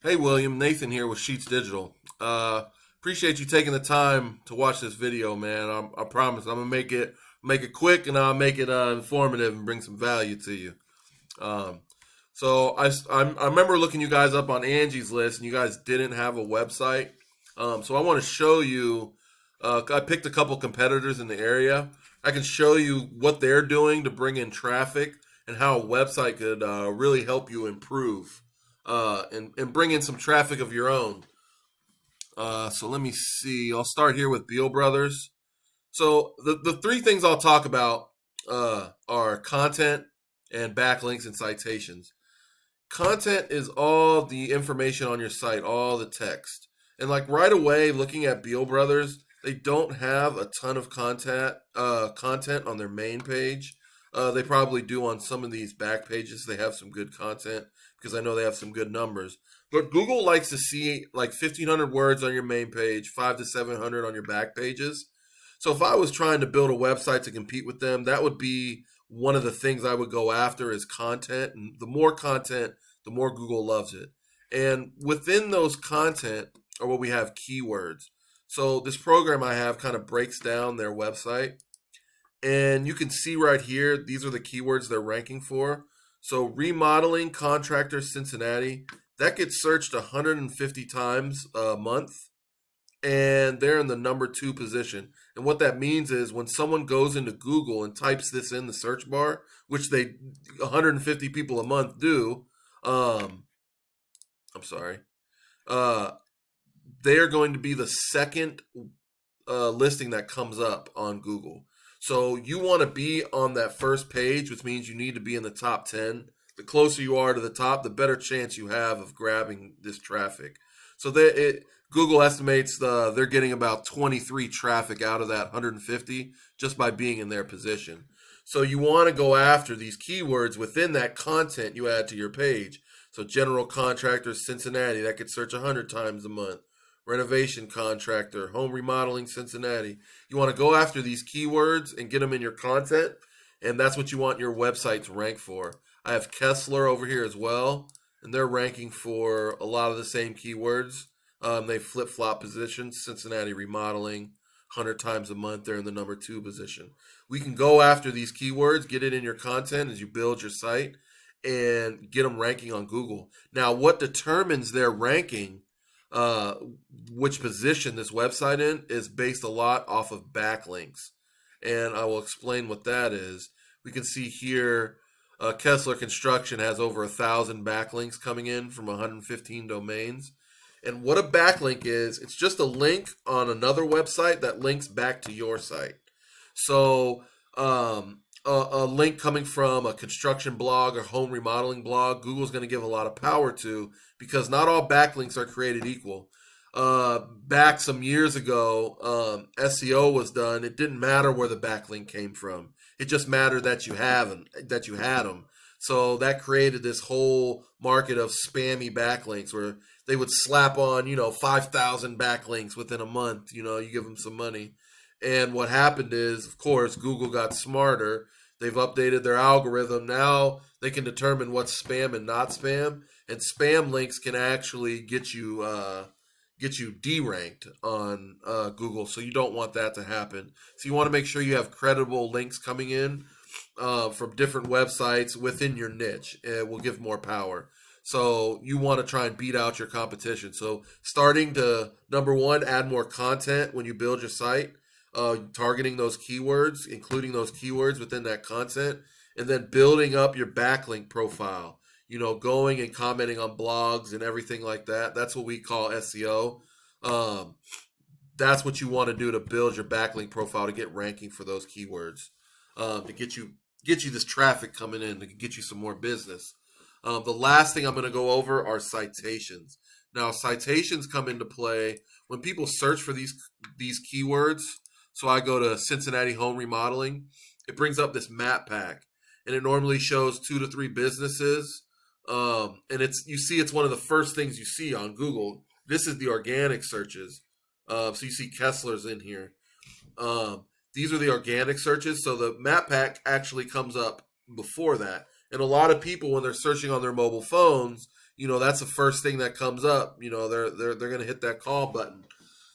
Hey, William. Nathan here with Sheets Digital. Appreciate you taking the time to watch this video, man. I promise I'm gonna make it quick and I'll make it informative and bring some value to you. Um, so I remember looking you guys up on Angie's List, and you guys didn't have a website. So I want to show you. I picked a couple competitors in the area. I can show you what they're doing to bring in traffic and how a website could really help you improve and bring in some traffic of your own. So let me see. I'll start here with Beal Brothers. So the three things I'll talk about are content and backlinks and citations. Content is all the information on your site, all the text. And like right away, looking at Beal Brothers, they don't have a ton of content on their main page. They probably do on some of these back pages. They have some good content because I know they have some good numbers. But Google likes to see like 1,500 words on your main page, 5 to 700 on your back pages. So if I was trying to build a website to compete with them, that would be one of the things I would go after is content. And the more content, the more Google loves it. And within those content are what we have keywords. So this program I have kind of breaks down their website. And you can see right here, these are the keywords they're ranking for. So remodeling contractor Cincinnati, that gets searched 150 times a month, and they're in the number 2 position. And what that means is when someone goes into Google and types this in the search bar, which they 150 people a month do, um, I'm sorry, uh, they are going to be the second listing that comes up on Google. So you want to be on that first page, which means you need to be in the top 10. The closer you are to the top, the better chance you have of grabbing this traffic. So Google estimates they're getting about 23 traffic out of that 150 just by being in their position. So you want to go after these keywords within that content you add to your page. So general contractor Cincinnati, that could search 100 times a month. Renovation contractor, home remodeling Cincinnati. You want to go after these keywords and get them in your content, and that's what you want your website to rank for. I have Kessler over here as well, and they're ranking for a lot of the same keywords. They flip flop positions. Cincinnati remodeling, 100 times a month, they're in the number 2 position. We can go after these keywords, get it in your content as you build your site, and get them ranking on Google. Now, what determines their ranking, uh, which position this website in, is based a lot off of backlinks. And I will explain what that is. We can see here Kessler Construction has over 1,000 backlinks coming in from 115 domains. And what a backlink is, it's just a link on another website that links back to your site. So a link coming from a construction blog or home remodeling blog, Google's going to give a lot of power to, because not all backlinks are created equal. Back some years ago, SEO was done. It didn't matter where the backlink came from. It just mattered that you have them, that you had them. So that created this whole market of spammy backlinks where they would slap on, 5,000 backlinks within a month. You give them some money. And what happened is, of course, Google got smarter. They've updated their algorithm. Now they can determine what's spam and not spam. And spam links can actually get you deranked on Google. So you don't want that to happen. So you want to make sure you have credible links coming in from different websites within your niche. It will give more power. So you want to try and beat out your competition. So starting to, number 1, add more content when you build your site, targeting those keywords, including those keywords within that content, and then building up your backlink profile. Going and commenting on blogs and everything like that. That's what we call SEO. Um, that's what you want to do to build your backlink profile to get ranking for those keywords, to get you this traffic coming in, to get you some more business. The last thing I'm going to go over are citations. Now, citations come into play when people search for these keywords. So I go to Cincinnati home remodeling. It brings up this map pack, and it normally shows 2 to 3 businesses. And it's one of the first things you see on Google. This is the organic searches. So you see Kessler's in here. These are the organic searches. So the map pack actually comes up before that. And a lot of people, when they're searching on their mobile phones, that's the first thing that comes up. They're going to hit that call button.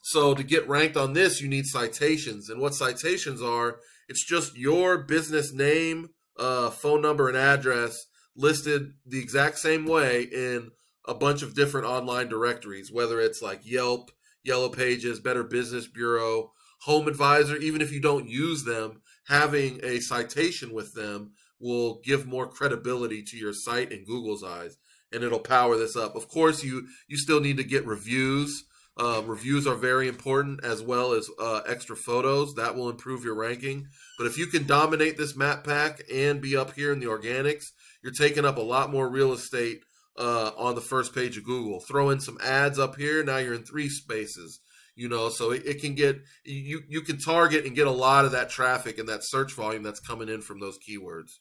So to get ranked on this, you need citations. And what citations are, it's just your business name, phone number, and address listed the exact same way in a bunch of different online directories, whether it's like Yelp, Yellow Pages, Better Business Bureau, Home Advisor. Even if you don't use them, having a citation with them will give more credibility to your site in Google's eyes, and it'll power this up. Of course, you still need to get reviews. Reviews are very important, as well as extra photos. That will improve your ranking. But if you can dominate this map pack and be up here in the organics, you're taking up a lot more real estate on the first page of Google. Throw in some ads up here. Now you're in 3 spaces. So it can get, you can target and get a lot of that traffic and that search volume that's coming in from those keywords.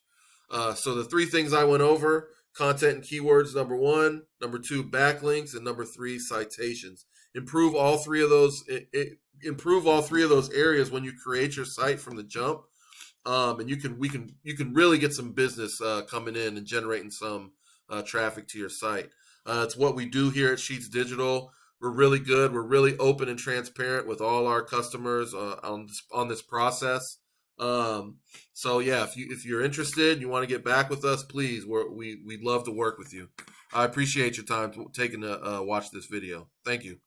So the 3 things I went over: content and keywords, number 1; number 2, backlinks; and number 3, citations. Improve all 3 of those. Improve all 3 of those areas when you create your site from the jump, and you can really get some business coming in and generating some traffic to your site. It's what we do here at Sheets Digital. We're really good. We're really open and transparent with all our customers on this process. So yeah, if you're interested, you want to get back with us, please. We'd love to work with you. I appreciate your time taking to watch this video. Thank you.